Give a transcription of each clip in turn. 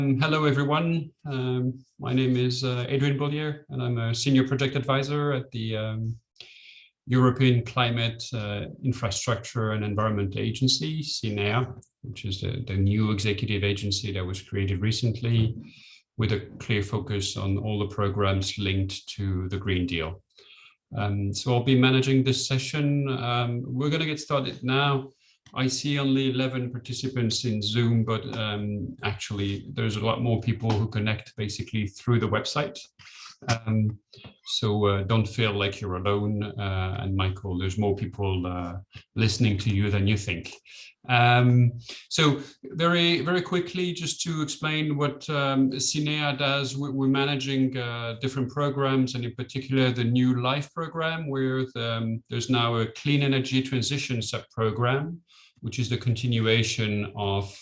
Hello, everyone. My name is Adrien Bollier, and I'm a senior project advisor at the European Climate, Infrastructure and Environment Agency, CINEA, which is the new executive agency that was created recently with a clear focus on all the programs linked to the Green Deal. So I'll be managing this session. We're going to get started now. I see only 11 participants in Zoom, but actually there's a lot more people who connect basically through the website. So don't feel like you're alone. And Michael, there's more people listening to you than you think. So very quickly, just to explain what CINEA does, we're managing different programs, and in particular the new LIFE program, where there's now a clean energy transition sub-program, which is the continuation of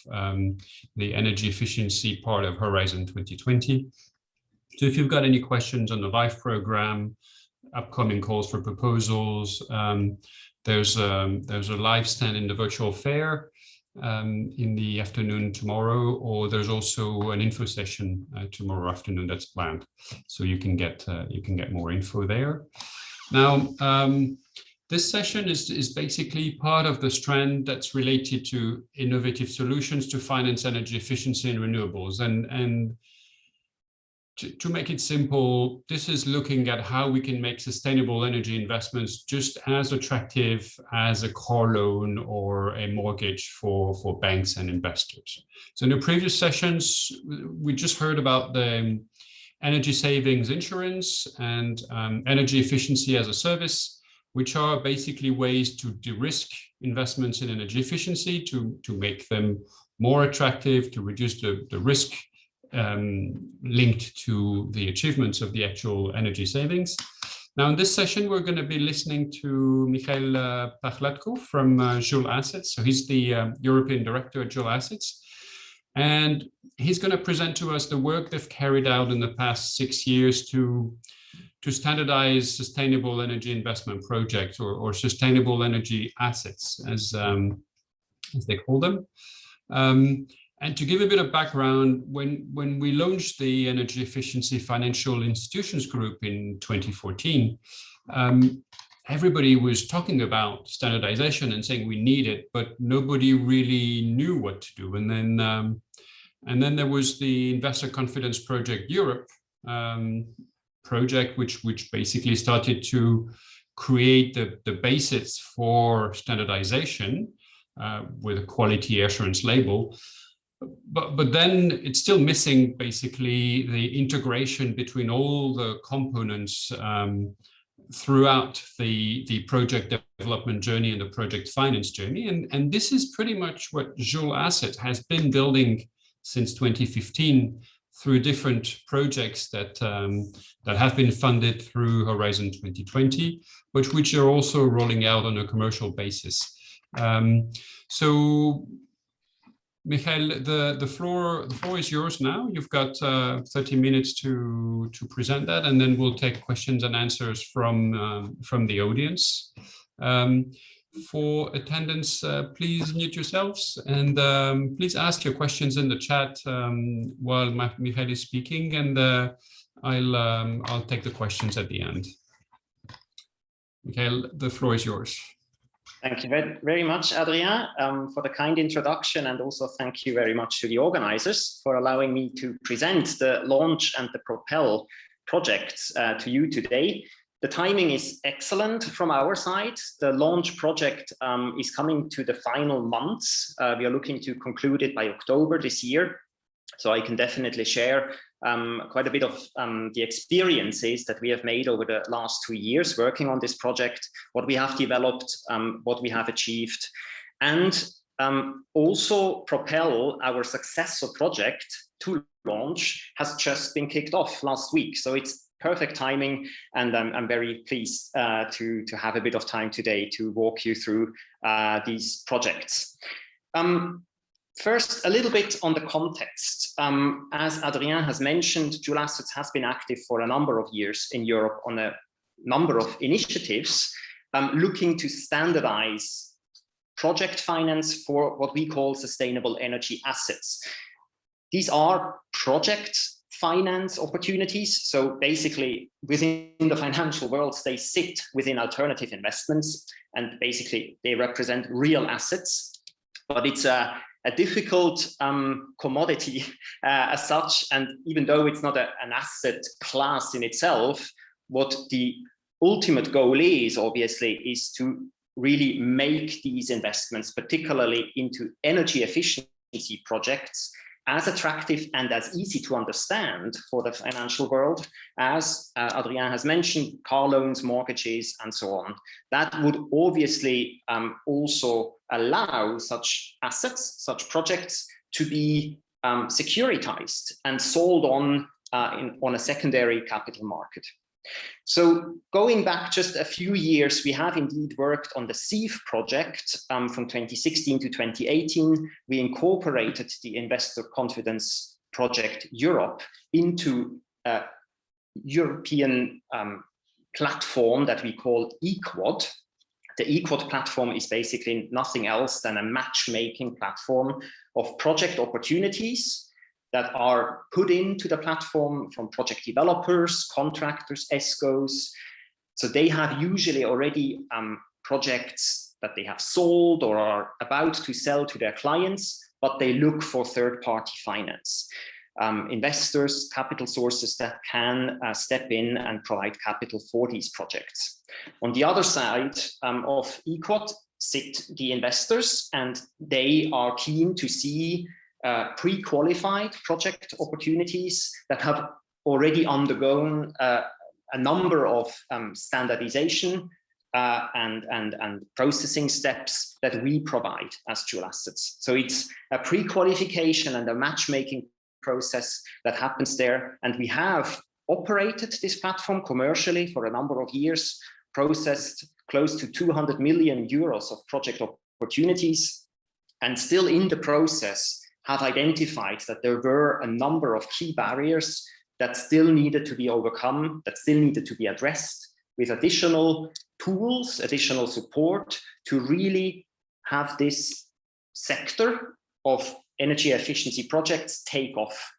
the energy efficiency part of Horizon 2020. So if you've got any questions on the LIFE program, upcoming calls for proposals, there's a live stand in the virtual fair in the afternoon tomorrow, or there's also an info session tomorrow afternoon that's planned. So you can get more info there. Now, this session is basically part of the strand that's related to innovative solutions to finance energy efficiency and renewables. And to make it simple, this is looking at how we can make sustainable energy investments just as attractive as a car loan or a mortgage for banks and investors. So in the previous sessions, we just heard about the energy savings insurance and energy efficiency as a service, which are basically ways to de-risk investments in energy efficiency, to make them more attractive, to reduce the risk linked to the achievements of the actual energy savings. Now, in this session, we're going to be listening to Michael Pachlatko from Joule Assets. So he's the European Director at Joule Assets. And he's going to present to us the work they've carried out in the past 6 years to standardize sustainable energy investment projects or sustainable energy assets, as they call them. And to give a bit of background, when we launched the Energy Efficiency Financial Institutions Group in 2014, everybody was talking about standardization and saying we need it, but nobody really knew what to do. And then there was the Investor Confidence Project Europe project, which basically started to create the basis for standardization with a quality assurance label. But then it's still missing basically the integration between all the components throughout the project development journey and the project finance journey. And this is pretty much what Joule Asset has been building since 2015 through different projects that have been funded through Horizon 2020, but which are also rolling out on a commercial basis. So Michael, the floor is yours now. You've got 30 minutes to present that, and then we'll take questions and answers from the audience. For attendance, please mute yourselves, and please ask your questions in the chat while Michael is speaking, and I'll take the questions at the end. Michael, the floor is yours. Thank you very much, Adrien, for the kind introduction, and also thank you very much to the organizers for allowing me to present the Launch and the Propel projects to you today. The timing is excellent from our side. The Launch project is coming to the final months. We are looking to conclude it by October this year. So I can definitely share quite a bit of the experiences that we have made over the last 2 years working on this project, what we have developed, what we have achieved. And also Propel, our successor project to launch, has just been kicked off last week. So it's perfect timing, and I'm very pleased to have a bit of time today to walk you through these projects. First, a little bit on the context. As Adrien has mentioned, Joule Assets has been active for a number of years in Europe on a number of initiatives looking to standardize project finance for what we call sustainable energy assets. These are project finance opportunities. So basically within the financial worlds, they sit within alternative investments, and basically they represent real assets, but it's a difficult commodity as such. And even though it's not an asset class in itself, what the ultimate goal is obviously is to really make these investments, particularly into energy efficiency projects, as attractive and as easy to understand for the financial world as Adrien has mentioned, car loans, mortgages, and so on. That would obviously also allow such assets, such projects to be securitized and sold on a secondary capital market. So going back just a few years, we have indeed worked on the CEF project from 2016 to 2018. We incorporated the Investor Confidence Project Europe into a European platform that we call EQUAD. The EQUAD platform is basically nothing else than a matchmaking platform of project opportunities that are put into the platform from project developers, contractors, ESCOs. So they have usually already projects that they have sold or are about to sell to their clients, but they look for third-party finance. Investors, capital sources that can step in and provide capital for these projects. On the other side of EQUAD sit the investors, and they are keen to see pre-qualified project opportunities that have already undergone a number of standardization and processing steps that we provide as dual assets. So it's a pre-qualification and a matchmaking process that happens there. And we have operated this platform commercially for a number of years, processed close to 200 million euros of project opportunities, and still in the process have identified that there were a number of key barriers that still needed to be overcome, that still needed to be addressed with additional tools, additional support to really have this sector of energy efficiency projects take off.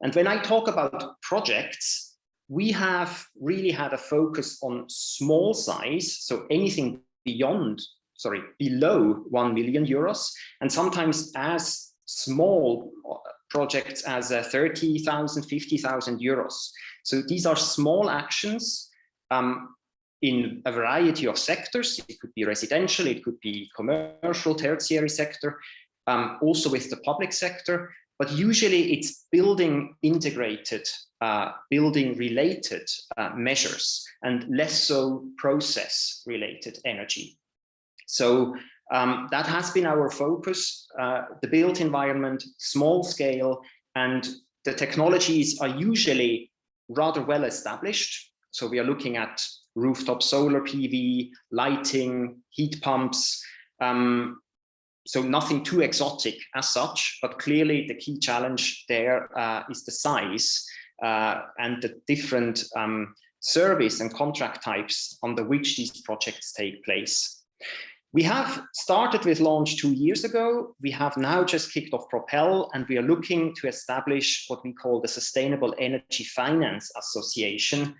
And when I talk about projects, we have really had a focus on small size, so anything below 1 million euros, and sometimes as small projects as 30,000, 50,000 euros. So these are small actions in a variety of sectors. It could be residential, it could be commercial, tertiary sector, also with the public sector, but usually it's building integrated, building related measures and less so process related energy. So that has been our focus, the built environment, small scale, and the technologies are usually rather well established. So we are looking at rooftop solar PV, lighting, heat pumps, so nothing too exotic as such, but clearly the key challenge there is the size and the different service and contract types under which these projects take place. We have started with Launch 2 years ago. We have now just kicked off PROPEL, and we are looking to establish what we call the Sustainable Energy Finance Association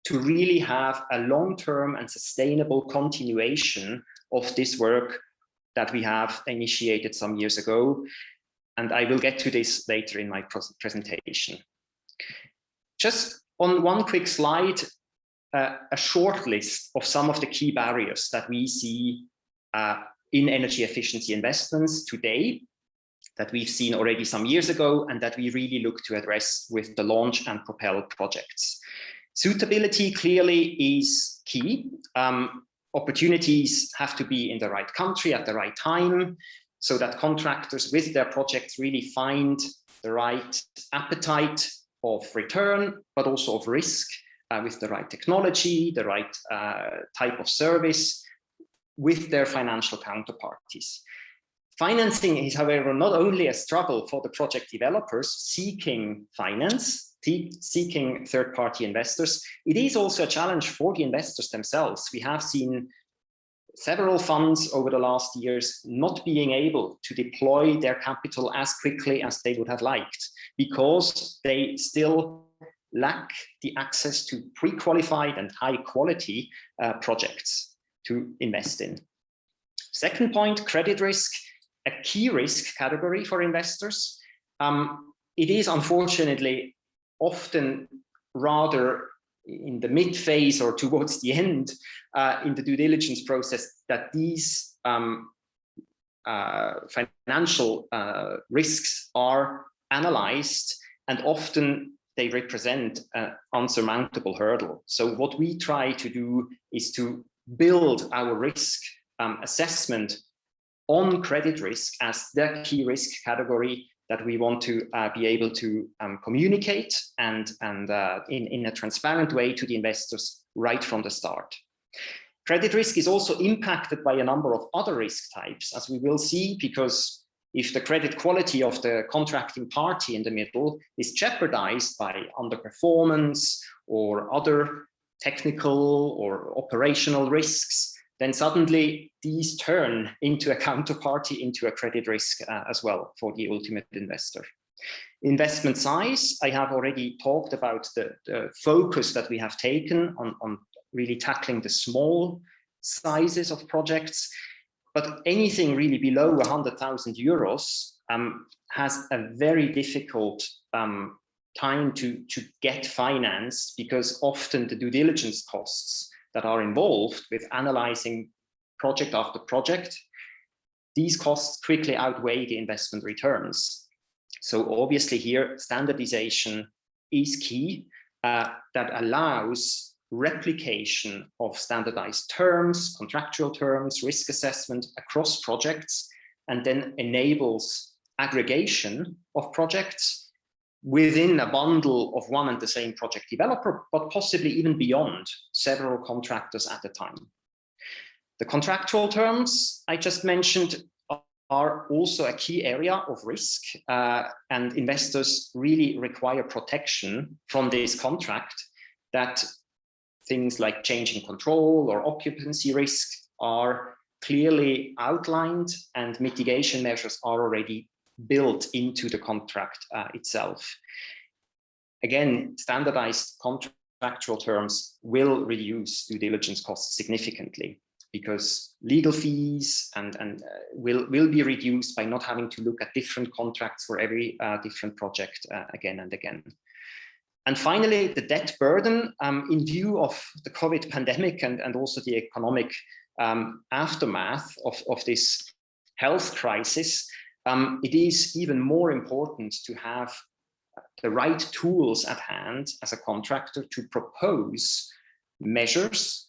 to really have a long-term and sustainable continuation of this work that we have initiated some years ago. And I will get to this later in my presentation. Just on one quick slide, a short list of some of the key barriers that we see in energy efficiency investments today, that we've seen already some years ago, and that we really look to address with the Launch and PROPEL projects. Suitability clearly is key. Opportunities have to be in the right country at the right time, so that contractors with their projects really find the right appetite of return, but also of risk, with the right technology, the right type of service, with their financial counterparties. Financing is, however, not only a struggle for the project developers seeking finance, seeking third-party investors, it is also a challenge for the investors themselves. We have seen several funds over the last years not being able to deploy their capital as quickly as they would have liked, because they still lack the access to pre-qualified and high quality projects to invest in. Second point, credit risk, a key risk category for investors. It is unfortunately often rather in the mid phase or towards the end in the due diligence process that these financial risks are analyzed, and often they represent an unsurmountable hurdle. So what we try to do is to build our risk assessment on credit risk as the key risk category that we want to be able to communicate and in a transparent way to the investors right from the start. Credit risk is also impacted by a number of other risk types, as we will see, because if the credit quality of the contracting party in the middle is jeopardized by underperformance or other technical or operational risks, then suddenly these turn into a counterparty, into a credit risk as well for the ultimate investor. Investment size, I have already talked about the focus that we have taken on really tackling the small sizes of projects, but anything really below 100,000 euros has a very difficult time to get financed, because often the due diligence costs that are involved with analyzing project after project, these costs quickly outweigh the investment returns. So obviously here, standardization is key, that allows replication of standardized terms, contractual terms, risk assessment across projects, and then enables aggregation of projects within a bundle of one and the same project developer, but possibly even beyond several contractors at a time. The contractual terms I just mentioned are also a key area of risk, and investors really require protection from this contract, that things like change in control or occupancy risk are clearly outlined, and mitigation measures are already built into the contract itself. Again, standardized contractual terms will reduce due diligence costs significantly, because legal fees and will be reduced by not having to look at different contracts for every different project again and again. And finally, the debt burden in view of the COVID pandemic and also the economic aftermath of this health crisis, it is even more important to have the right tools at hand as a contractor to propose measures,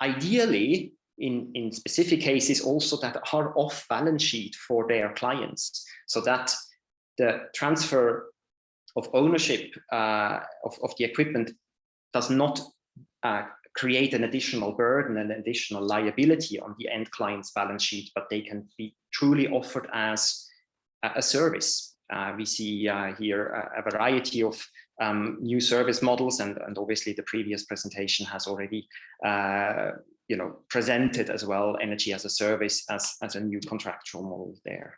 ideally in specific cases also that are off balance sheet for their clients, so that the transfer of ownership of the equipment does not create an additional burden and additional liability on the end client's balance sheet, but they can be truly offered as a service. We see here a variety of new service models, and obviously the previous presentation has already presented as well energy as a service as a new contractual model there.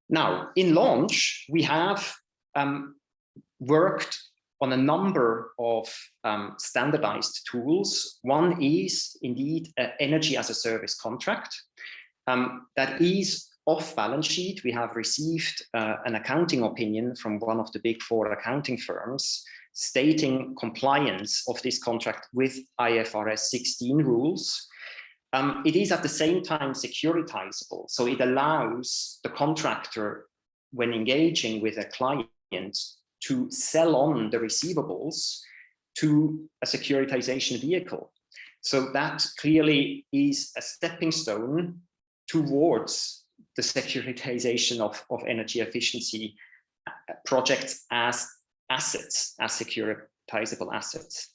Now, in Launch, we have worked on a number of standardized tools. One is indeed an energy as a service contract that is off balance sheet. We have received an accounting opinion from one of the big 4 accounting firms stating compliance of this contract with IFRS 16 rules. It is at the same time securitizable, so it allows the contractor, when engaging with a client, to sell on the receivables to a securitization vehicle. So that clearly is a stepping stone towards the securitization of energy efficiency projects as assets, as securitizable assets.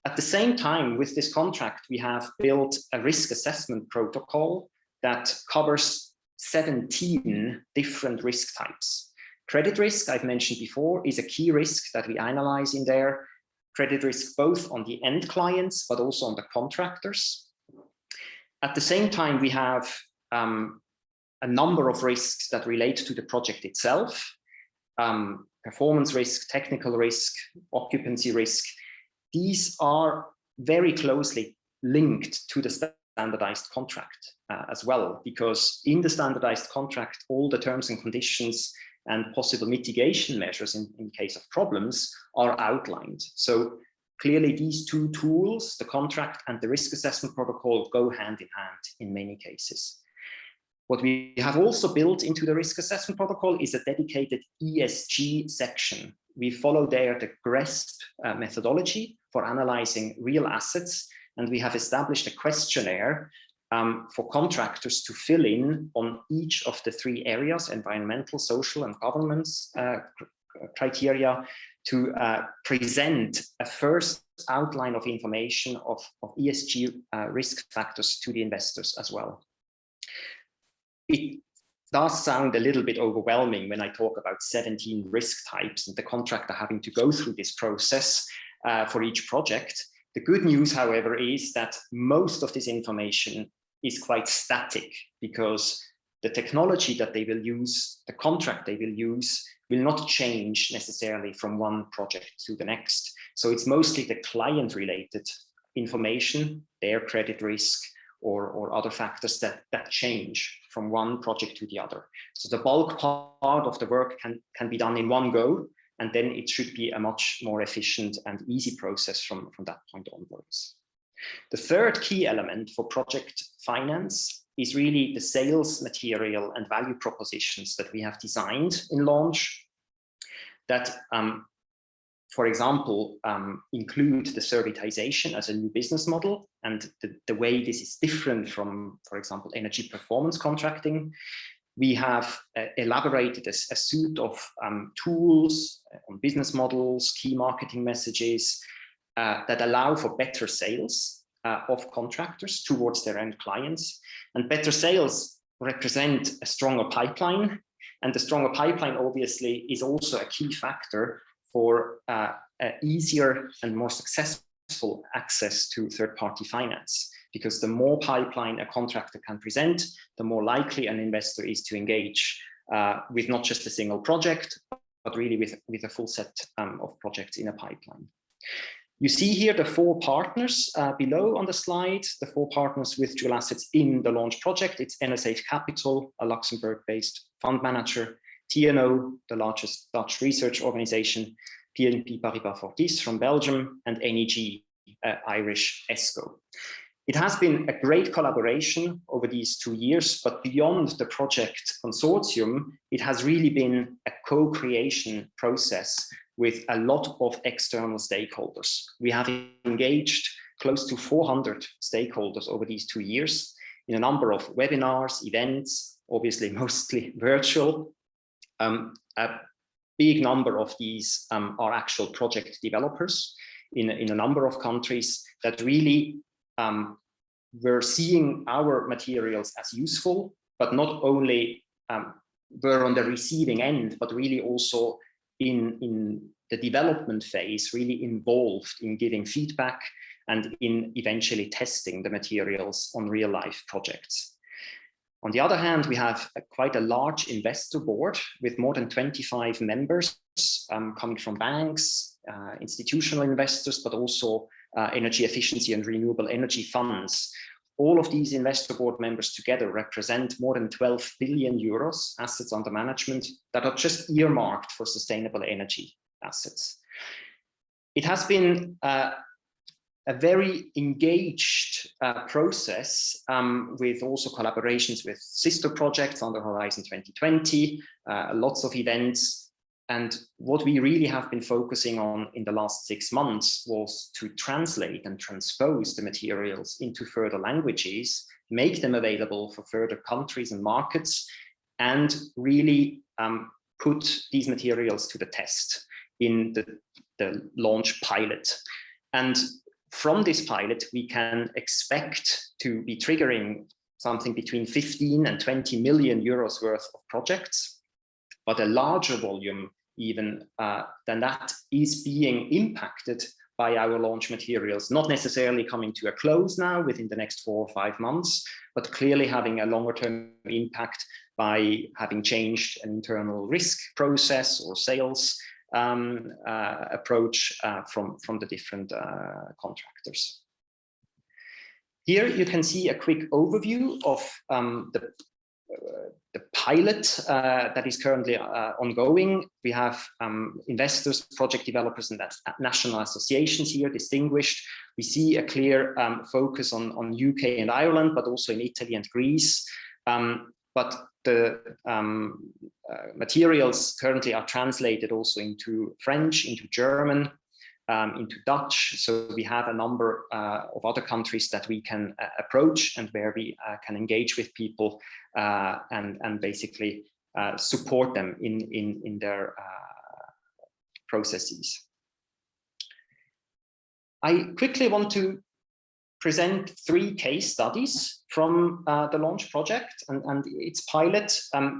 At the same time, with this contract, we have built a risk assessment protocol that covers 17 different risk types. Credit risk, I've mentioned before, is a key risk that we analyze in there. Credit risk both on the end clients, but also on the contractors. At the same time, we have a number of risks that relate to the project itself, performance risk, technical risk, occupancy risk. These are very closely linked to the standardized contract as well, because in the standardized contract, all the terms and conditions and possible mitigation measures in case of problems are outlined. So clearly these two tools, the contract and the risk assessment protocol, go hand in hand in many cases. What we have also built into the risk assessment protocol is a dedicated ESG section. We follow there the GRESP methodology for analyzing real assets, and we have established a questionnaire for contractors to fill in on each of the three areas: environmental, social, and governance criteria, to present a first outline of information of ESG risk factors to the investors as well. It does sound a little bit overwhelming when I talk about 17 risk types and the contractor having to go through this process for each project. The good news, however, is that most of this information is quite static, because the technology that they will use, the contract they will use, will not change necessarily from one project to the next. So it's mostly the client-related information, their credit risk, or other factors that change from one project to the other. So the bulk part of the work can be done in one go, and then it should be a much more efficient and easy process from that point onwards. The third key element for project finance is really the sales material and value propositions that we have designed in Launch that, for example, include the servitization as a new business model, and the way this is different from, for example, energy performance contracting. We have elaborated a suite of tools on business models, key marketing messages that allow for better sales of contractors towards their end clients. And better sales represent a stronger pipeline, and the stronger pipeline obviously is also a key factor for easier and more successful access to third-party finance, because the more pipeline a contractor can present, the more likely an investor is to engage with not just a single project, but really with a full set of projects in a pipeline. You see here the four partners below on the slide, the four partners with dual assets in the Launch project. It's NSH Capital, a Luxembourg-based fund manager, TNO, the largest Dutch research organization, BNP Paribas Fortis from Belgium, and NEG, Irish ESCO. It has been a great collaboration over these 2 years, but beyond the project consortium, it has really been a co-creation process with a lot of external stakeholders. We have engaged close to 400 stakeholders over these 2 years in a number of webinars, events, obviously mostly virtual. A big number of these are actual project developers in a number of countries that really were seeing our materials as useful, but not only were on the receiving end, but really also in the development phase, really involved in giving feedback and in eventually testing the materials on real life projects. On the other hand, we have quite a large investor board with more than 25 members coming from banks, institutional investors, but also energy efficiency and renewable energy funds. All of these investor board members together represent more than 12 billion euros assets under management that are just earmarked for sustainable energy assets. It has been a very engaged process with also collaborations with sister projects under Horizon 2020, lots of events. And what we really have been focusing on in the last 6 months was to translate and transpose the materials into further languages, make them available for further countries and markets, and really put these materials to the test in the Launch pilot. And from this pilot, we can expect to be triggering something between 15 and 20 million euros worth of projects, but a larger volume even than that is being impacted by our launch materials, not necessarily coming to a close now within the next 4 or 5 months, but clearly having a longer term impact by having changed an internal risk process or sales approach from the different contractors. Here you can see a quick overview of the pilot that is currently ongoing. We have investors, project developers, and national associations here distinguished. We see a clear focus on UK and Ireland, but also in Italy and Greece. But the materials currently are translated also into French, into German, into Dutch. So we have a number of other countries that we can approach and where we can engage with people and basically support them in their processes. I quickly want to present 3 case studies from the launch project and its pilot.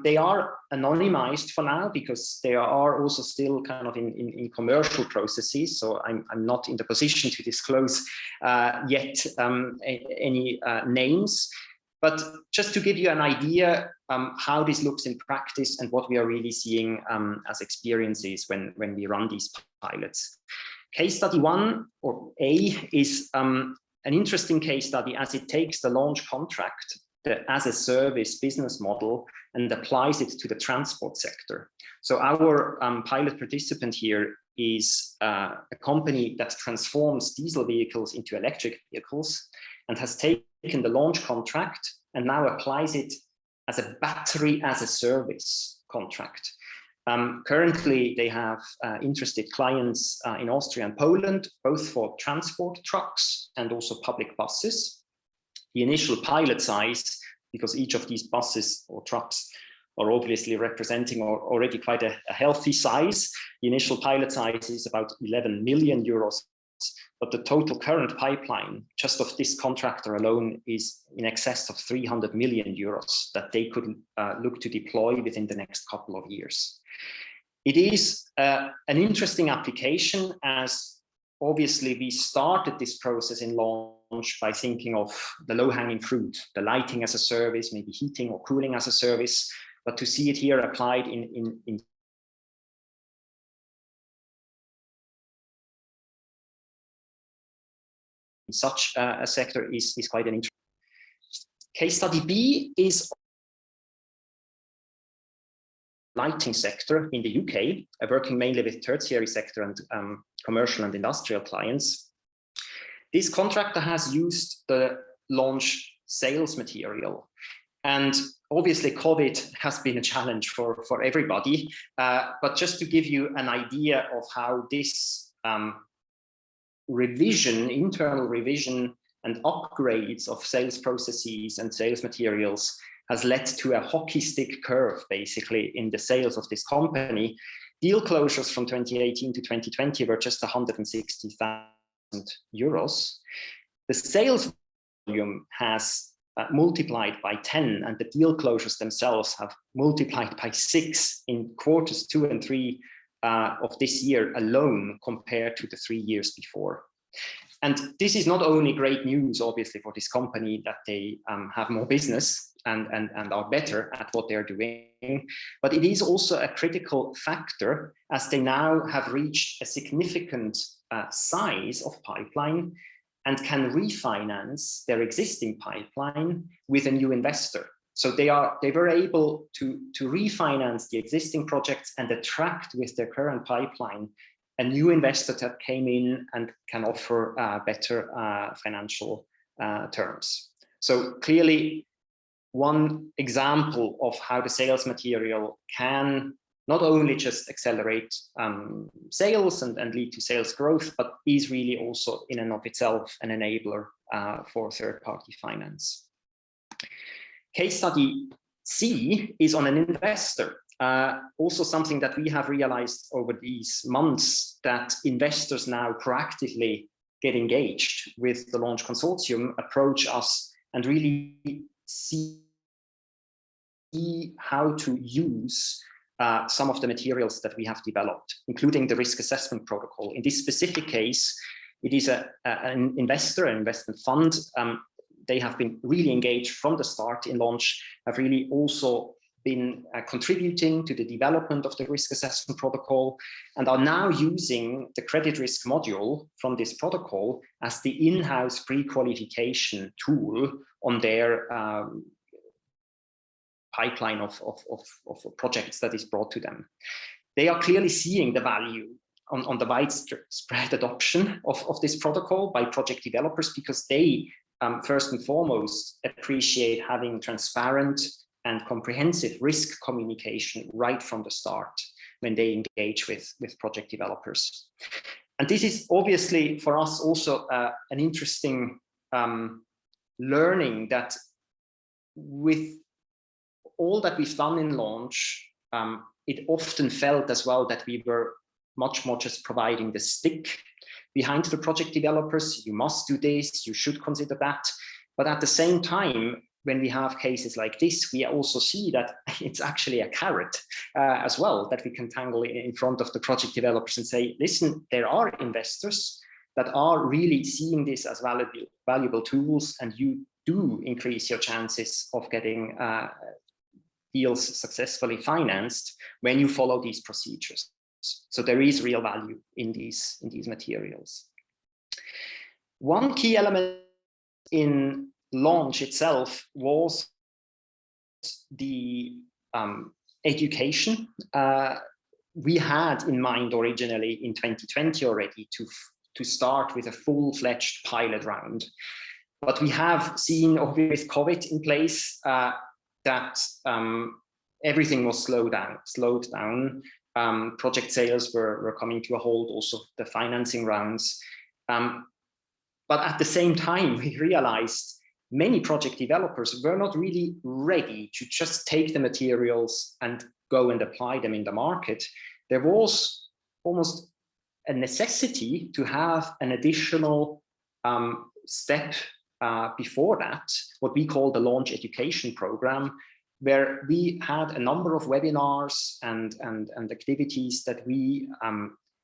They are anonymized for now because they are also still kind of in commercial processes. So I'm not in the position to disclose yet any names. But just to give you an idea how this looks in practice and what we are really seeing as experiences when we run these pilots. Case study 1, or A, is an interesting case study as it takes the launch contract, the as a service business model, and applies it to the transport sector. So our pilot participant here is a company that transforms diesel vehicles into electric vehicles and has taken the launch contract and now applies it as a battery as a service contract. Currently, they have interested clients in Austria and Poland, both for transport trucks and also public buses. The initial pilot size, because each of these buses or trucks are obviously representing already quite a healthy size. The initial pilot size is about 11 million euros, but the total current pipeline just of this contractor alone is in excess of 300 million euros that they could look to deploy within the next couple of years. It is an interesting application, as obviously we started this process in launch by thinking of the low-hanging fruit, the lighting as a service, maybe heating or cooling as a service, but to see it here applied in such a sector is quite an interesting. Case study B is lighting sector in the UK, working mainly with tertiary sector and commercial and industrial clients. This contractor has used the launch sales material, and obviously COVID has been a challenge for everybody, but just to give you an idea of how this internal revision and upgrades of sales processes and sales materials has led to a hockey stick curve, basically, in the sales of this company. Deal closures from 2018 to 2020 were just 160,000 euros. The sales volume has multiplied by 10, and the deal closures themselves have multiplied by 6 in quarters 2 and 3 of this year alone, compared to the 3 years before. And this is not only great news, obviously, for this company that they have more business and are better at what they're doing, but it is also a critical factor as they now have reached a significant size of pipeline and can refinance their existing pipeline with a new investor. So they were able to refinance the existing projects and attract with their current pipeline a new investor that came in and can offer better financial terms. So clearly, one example of how the sales material can not only just accelerate sales and lead to sales growth, but is really also in and of itself an enabler for third-party finance. Case study C is on an investor. Also something that we have realized over these months, that investors now proactively get engaged with the Launch Consortium, approach us and really see how to use some of the materials that we have developed, including the risk assessment protocol. In this specific case, It is an investor, an investment fund. They have been really engaged from the start in launch, have really also been contributing to the development of the risk assessment protocol, and are now using the credit risk module from this protocol as the in-house pre-qualification tool on their pipeline of projects that is brought to them. They are clearly seeing the value on the widespread adoption of this protocol by project developers, because they first and foremost appreciate having transparent and comprehensive risk communication right from the start when they engage with project developers. And this is obviously for us also an interesting learning, that with all that we've done in launch, it often felt as well that we were much more just providing the stick behind the project developers. You must do this, you should consider that. But at the same time, when we have cases like this, we also see that it's actually a carrot as well, that we can tangle in front of the project developers and say, listen, there are investors that are really seeing this as valuable tools, and you do increase your chances of getting deals successfully financed when you follow these procedures. So there is real value in these materials. One key element in launch itself was the education. We had in mind originally in 2020 already to start with a full-fledged pilot round. But we have seen, with COVID in place, that everything was slowed down. Project sales were coming to a halt, also the financing rounds. But at the same time, we realized many project developers were not really ready to just take the materials and go and apply them in the market. There was almost a necessity to have an additional step before that, what we call the launch education program, where we had a number of webinars and activities that we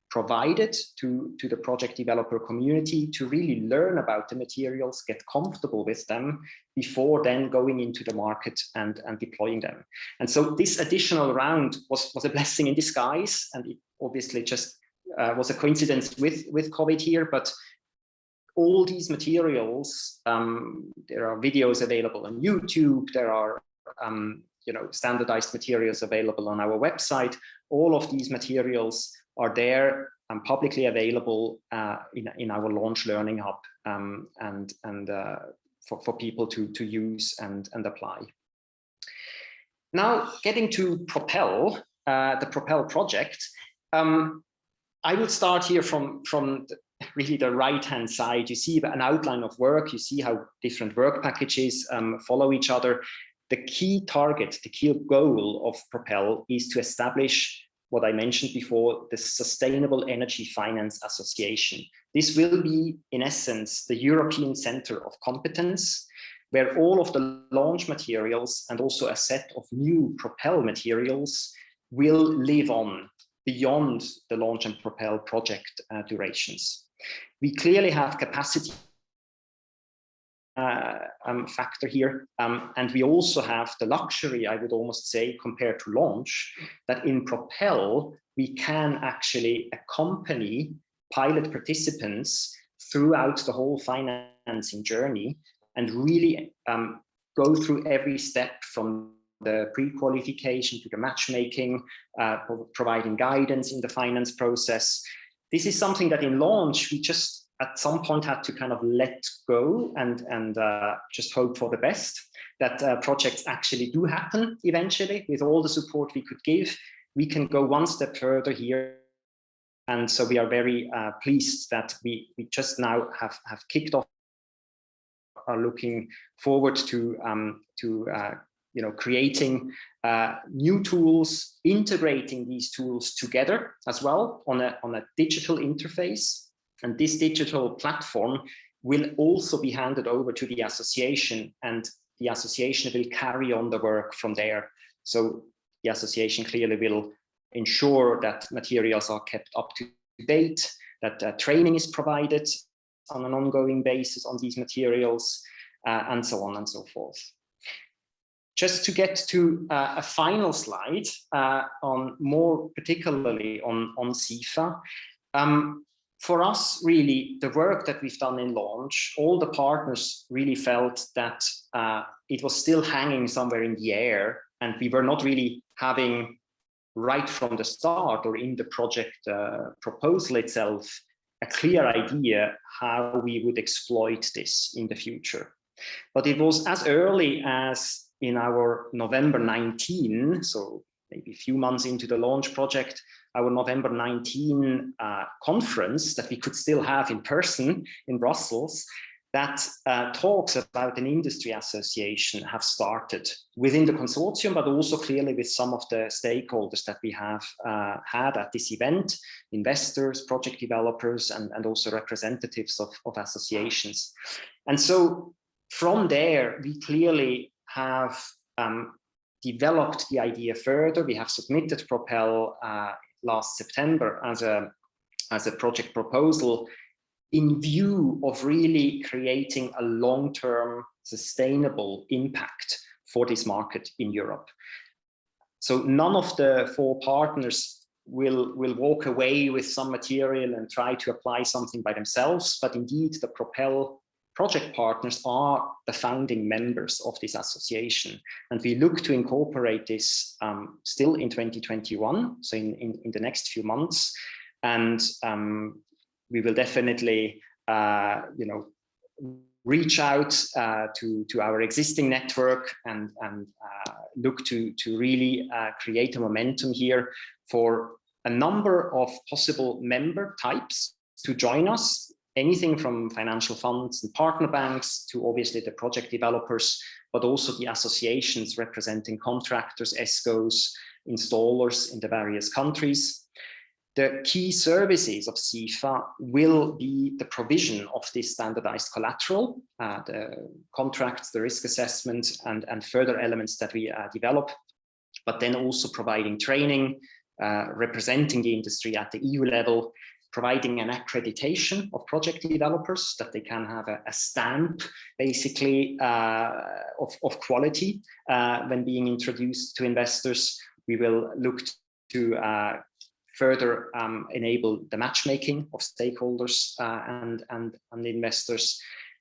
provided to the project developer community to really learn about the materials, get comfortable with them before then going into the market and deploying them. And so this additional round was a blessing in disguise, and it obviously just was a coincidence with COVID here, but all these materials, there are videos available on YouTube, there are standardized materials available on our website. All of these materials are there and publicly available in our launch learning hub, and for people to use and apply. Now, getting to PROPEL, the PROPEL project, I will start here from really the right-hand side. You see an outline of work. You see how different work packages follow each other. The key target, the key goal of PROPEL is to establish what I mentioned before, the Sustainable Energy Finance Association. This will be, in essence, the European Center of Competence, where all of the launch materials and also a set of new PROPEL materials will live on beyond the launch and PROPEL project durations. We clearly have capacity factor here, and we also have the luxury, I would almost say, compared to launch, that in PROPEL we can actually accompany pilot participants throughout the whole financing journey and really go through every step from the pre-qualification to the matchmaking, providing guidance in the finance process. This is something that in launch we just at some point had to kind of let go and just hope for the best, that projects actually do happen eventually with all the support we could give. We can go one step further here. And so we are very pleased that we just now have kicked off, are looking forward to creating new tools, integrating these tools together as well on a digital interface. And this digital platform will also be handed over to the association, and the association will carry on the work from there. So the association clearly will ensure that materials are kept up to date, that training is provided on an ongoing basis on these materials, and so on and so forth. Just to get to a final slide on more particularly on CIFA. For us, really, the work that we've done in launch, all the partners really felt that it was still hanging somewhere in the air, and we were not really having, right from the start or in the project proposal itself, a clear idea how we would exploit this in the future. But it was as early as in our November 19, so maybe a few months into the launch project, our November 19 conference that we could still have in person in Brussels, that talks about an industry association have started within the consortium, but also clearly with some of the stakeholders that we have had at this event, investors, project developers, and also representatives of associations. And so from there, we clearly have developed the idea further. We have submitted PROPEL last September as a project proposal in view of really creating a long-term sustainable impact for this market in Europe. So none of the 4 partners will walk away with some material and try to apply something by themselves, but indeed the PROPEL project partners are the founding members of this association. And we look to incorporate this still in 2021, so in the next few months. And we will definitely reach out to our existing network and look to really create a momentum here for a number of possible member types to join us. Anything from financial funds and partner banks to obviously the project developers, but also the associations representing contractors, ESCOs, installers in the various countries. The key services of CIFA will be the provision of this standardized collateral, the contracts, the risk assessment, and further elements that we develop, but then also providing training, representing the industry at the EU level, providing an accreditation of project developers that they can have a stamp basically of quality when being introduced to investors. We will look to further enable the matchmaking of stakeholders and investors.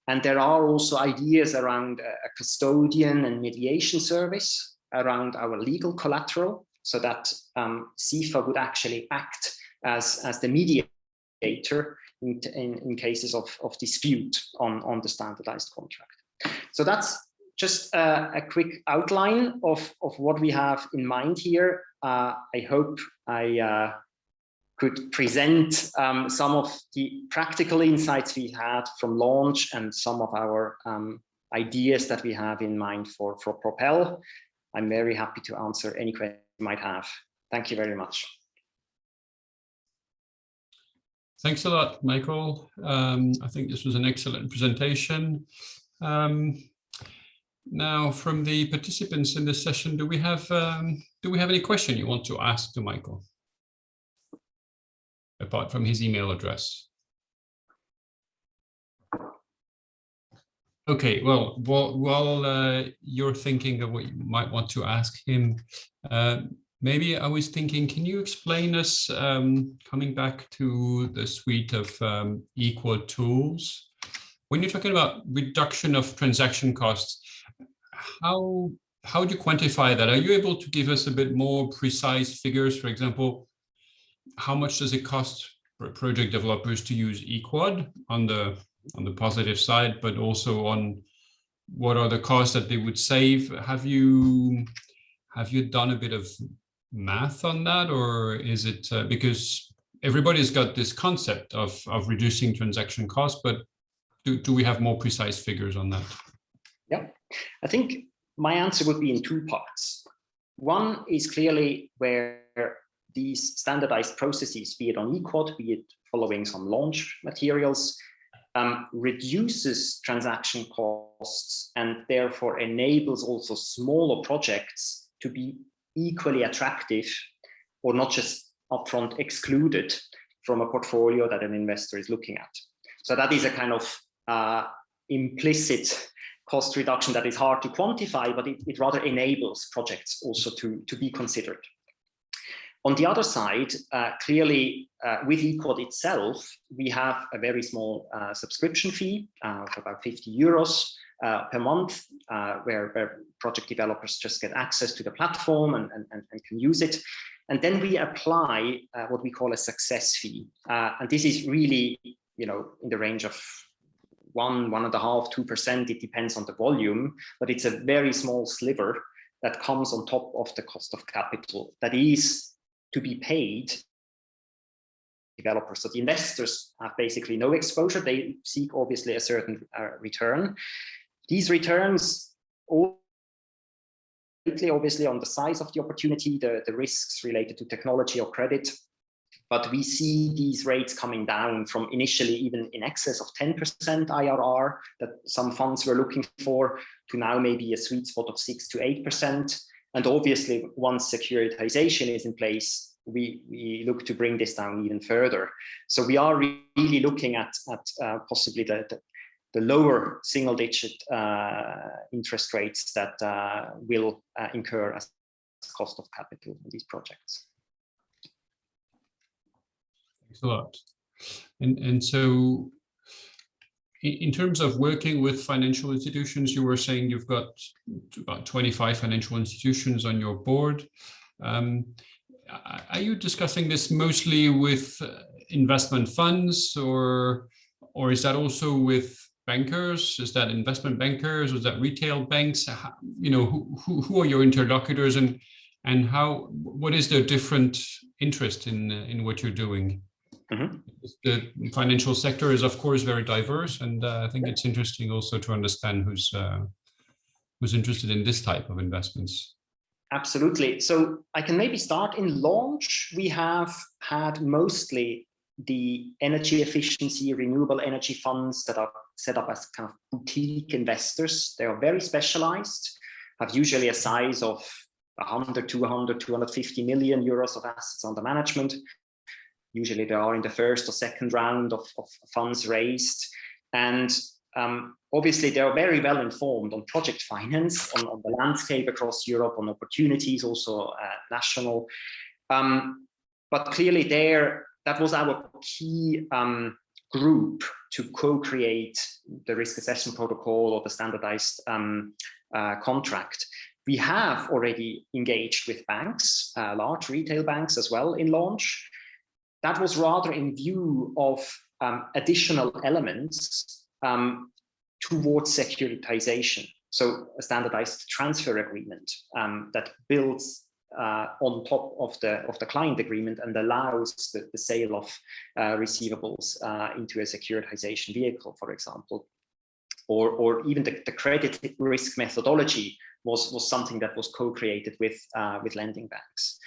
And there are also ideas around a custodian and mediation service around our legal collateral, so that CIFA would actually act as the mediator in cases of dispute on the standardized contract. So that's just a quick outline of what we have in mind here. I hope I could present some of the practical insights we had from launch and some of our ideas that we have in mind for PROPEL. I'm very happy to answer any questions you might have. Thank you very much. Thanks a lot, Michael. I think this was an excellent presentation. Now, from the participants in this session, do we have any question you want to ask to Michael, apart from his email address? Okay, well, while you're thinking of what you might want to ask him, maybe I was thinking, can you explain us, coming back to the suite of equal tools, when you're talking about reduction of transaction costs, how do you quantify that? Are you able to give us a bit more precise figures? For example, how much does it cost for project developers to use eQuad on the positive side, but also on what are the costs that they would save? Have you done a bit of math on that, or is it because everybody's got this concept of reducing transaction costs, but do we have more precise figures on that? Yeah, I think my answer would be in 2 parts. One is clearly where these standardized processes, be it on eQuad, be it following some launch materials, reduces transaction costs and therefore enables also smaller projects to be equally attractive, or not just upfront excluded from a portfolio that an investor is looking at. So that is a kind of implicit cost reduction that is hard to quantify, but it rather enables projects also to be considered. On the other side, clearly with ECOD itself, we have a very small subscription fee of about 50 euros per month, where project developers just get access to the platform and can use it. And then we apply what we call a success fee. And this is really, in the range of 1.5%, 2%, it depends on the volume, but it's a very small sliver that comes on top of the cost of capital that is to be paid developers. So the investors have basically no exposure. They seek obviously a certain return. These returns obviously on the size of the opportunity, the risks related to technology or credit. But we see these rates coming down from initially even in excess of 10% IRR that some funds were looking for to now maybe a sweet spot of 6 to 8%. And obviously, once securitization is in place, we look to bring this down even further. So we are really looking at possibly the lower single-digit interest rates that will incur as cost of capital in these projects. Thanks a lot. And so in terms of working with financial institutions, you were saying you've got about 25 financial institutions on your board. Are you discussing this mostly with investment funds, or is that also with bankers? Is that investment bankers? Is that retail banks? Who are your interlocutors, and what is their different interest in what you're doing? Mm-hmm. The financial sector is, of course, very diverse, and I think it's interesting also to understand who's interested in this type of investments. Absolutely. So I can maybe start in launch. We have had mostly the energy efficiency, renewable energy funds that are set up as kind of boutique investors. They are very specialized, have usually a size of 100, 200, 250 million euros of assets under management. Usually they are in the first or second round of funds raised. And obviously they are very well informed on project finance, on the landscape across Europe, on opportunities, also national. But clearly that was our key group to co-create the risk assessment protocol or the standardized contract. We have already engaged with banks, large retail banks as well in launch. That was rather in view of additional elements towards securitization. So a standardized transfer agreement that builds on top of the client agreement and allows the sale of receivables into a securitization vehicle, for example. Or even the credit risk methodology was something that was co-created with lending banks.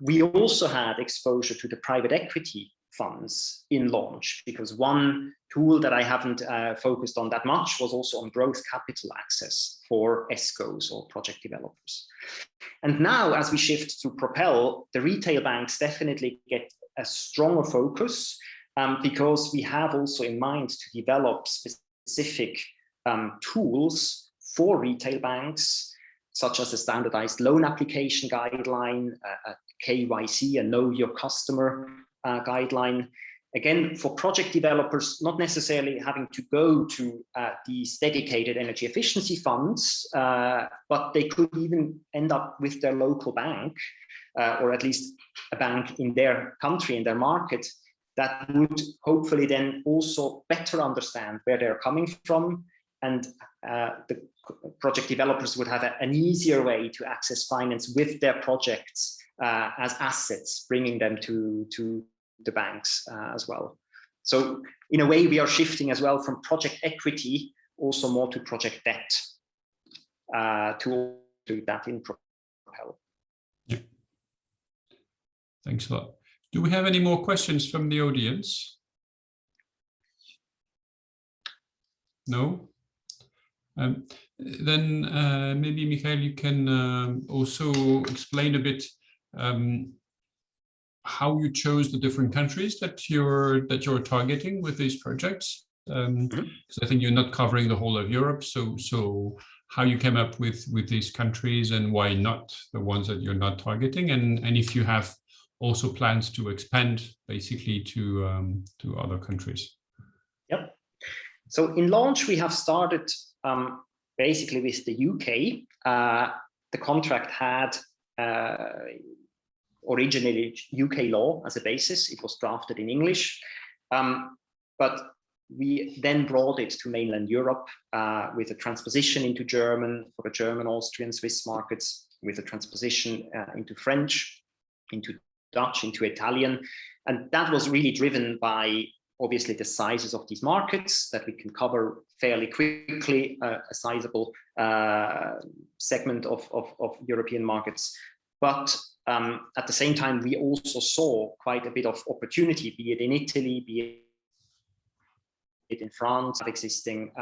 We also had exposure to the private equity funds in launch, because one tool that I haven't focused on that much was also on growth capital access for ESCOs or project developers. And now, as we shift to PROPEL, the retail banks definitely get a stronger focus because we have also in mind to develop specific tools for retail banks, such as a standardized loan application guideline, a KYC, a know your customer guideline. Again, for project developers, not necessarily having to go to these dedicated energy efficiency funds, but they could even end up with their local bank, or at least a bank in their country, in their market, that would hopefully then also better understand where they're coming from, and the project developers would have an easier way to access finance with their projects as assets, bringing them to the banks as well. So in a way, we are shifting as well from project equity also more to project debt to do that in PROPEL. Yeah. Thanks a lot. Do we have any more questions from the audience? No? Then maybe, Michael, you can also explain a bit how you chose the different countries that you're targeting with these projects. Because I think you're not covering the whole of Europe, so how you came up with these countries and why not the ones that you're not targeting, and if you have also plans to expand basically to other countries. Yep. So in launch, we have started basically with the UK. The contract had originally UK law as a basis. It was drafted in English, but we then brought it to mainland Europe with a transposition into German for the German, Austrian, Swiss markets, with a transposition into French, into Dutch, into Italian. And that was really driven by obviously the sizes of these markets, that we can cover fairly quickly a sizable segment of European markets. But at the same time, we also saw quite a bit of opportunity, be it in Italy, be it in France, existing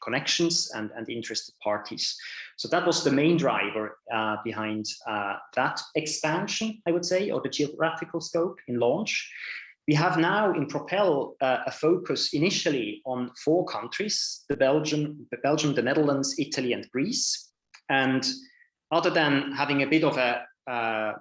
connections and interested parties. So that was the main driver behind that expansion, I would say, or the geographical scope in launch. We have now in PROPEL a focus initially on 4 countries: Belgium, the Netherlands, Italy, and Greece. And other than having a bit of a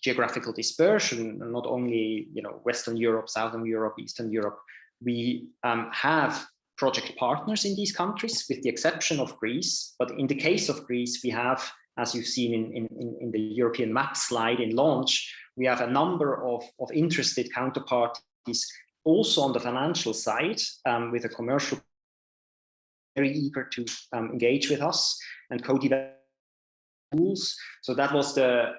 geographical dispersion, not only Western Europe, Southern Europe, Eastern Europe, we have project partners in these countries, with the exception of Greece. But in the case of Greece, we have, as you've seen in the European map slide in launch, we have a number of interested counterparties, also on the financial side, with a commercial, very eager to engage with us and co-develop tools. So that was the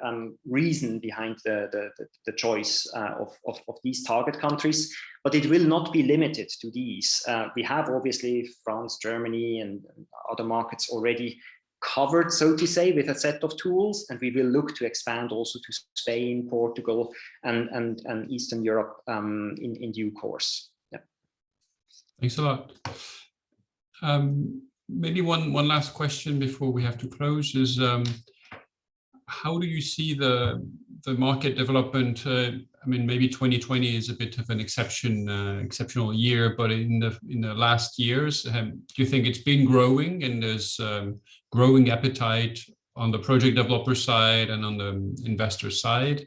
reason behind the choice of these target countries. But it will not be limited to these. We have obviously France, Germany, and other markets already covered, so to say, with a set of tools, and we will look to expand also to Spain, Portugal, and Eastern Europe in due course. Yeah. Thanks a lot. Maybe one last question before we have to close is, how do you see the market development? I mean, maybe 2020 is a bit of an exceptional year, but in the last years, do you think it's been growing, and there's growing appetite on the project developer side and on the investor side?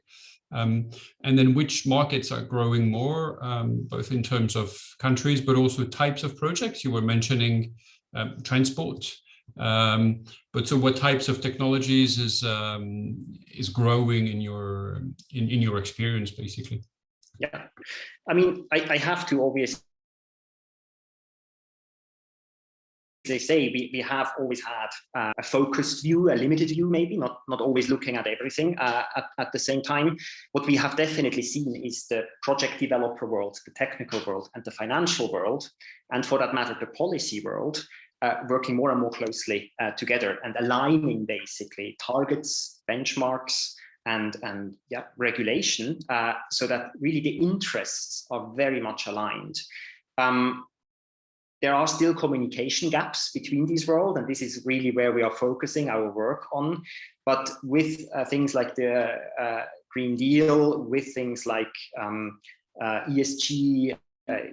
And then which markets are growing more, both in terms of countries, but also types of projects? You were mentioning transport. But so what types of technologies is growing in your experience, basically? Yeah, I mean, I have to obviously say we have always had a focused view, a limited view, maybe not always looking at everything at the same time. What we have definitely seen is the project developer world, the technical world, and the financial world, and for that matter, the policy world, working more and more closely together and aligning basically targets, benchmarks, and regulation, so that really the interests are very much aligned. There are still communication gaps between these worlds, and this is really where we are focusing our work on. But with things like the Green Deal, with things like ESG,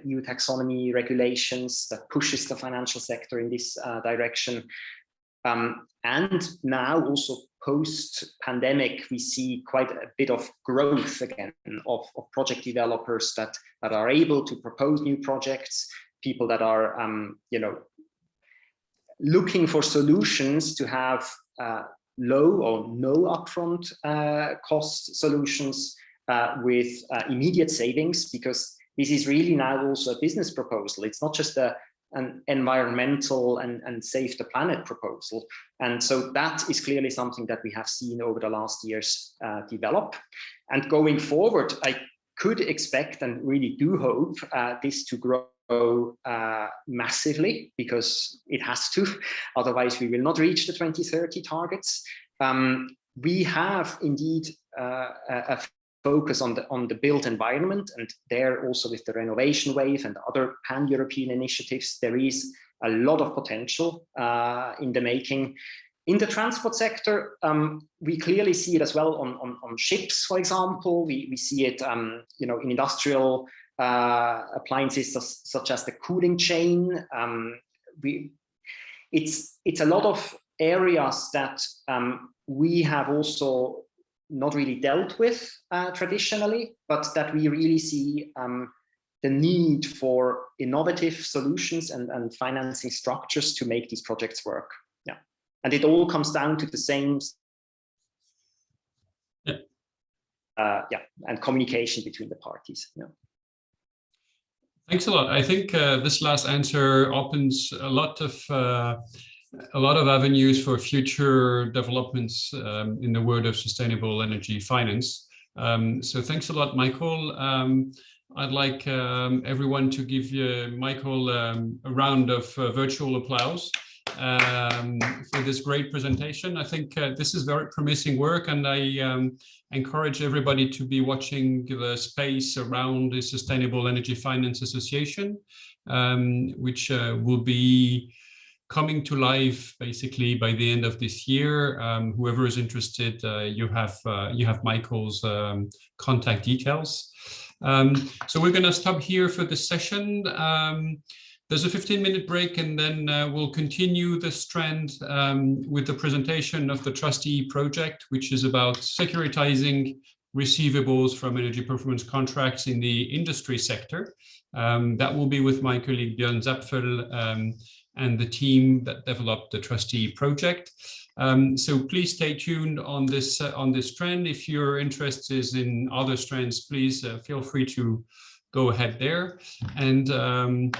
EU taxonomy regulations that pushes the financial sector in this direction. And now also post-pandemic, we see quite a bit of growth again of project developers that are able to propose new projects, people that are looking for solutions to have low or no upfront cost solutions with immediate savings, because this is really now also a business proposal. It's not just an environmental and save the planet proposal. And so that is clearly something that we have seen over the last years develop. And going forward, I could expect and really do hope this to grow massively, because it has to, otherwise we will not reach the 2030 targets. We have indeed a focus on the built environment, and there also with the renovation wave and other pan-European initiatives, there is a lot of potential in the making. In the transport sector, we clearly see it as well on ships, for example. We see it, you know, in industrial appliances such as the cooling chain. It's a lot of areas that we have also not really dealt with traditionally, but that we really see the need for innovative solutions and financing structures to make these projects work. Yeah, and it all comes down to the same. Yeah, and communication between the parties. Yeah. Thanks a lot. I think this last answer opens a lot of avenues for future developments in the world of sustainable energy finance. So thanks a lot, Michael. I'd like everyone to give Michael a round of virtual applause for this great presentation. I think this is very promising work, and I encourage everybody to be watching the space around the Sustainable Energy Finance Association, which will be coming to life basically by the end of this year. Whoever is interested, you have Michael's contact details. So we're going to stop here for this session. There's a 15-minute break, and then we'll continue this trend with the presentation of the Trustee project, which is about securitizing receivables from energy performance contracts in the industry sector. That will be with my colleague Björn Zapfel and the team that developed the Trustee project. So please stay tuned on this trend. If your interest is in other strands, please feel free to go ahead there. And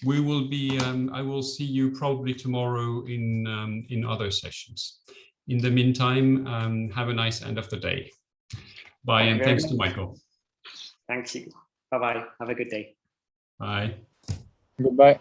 we will be. I will see you probably tomorrow in other sessions. In the meantime, have a nice end of the day. Bye, and thanks to Michael. Thank you. Bye-bye. Have a good day. Bye. Goodbye.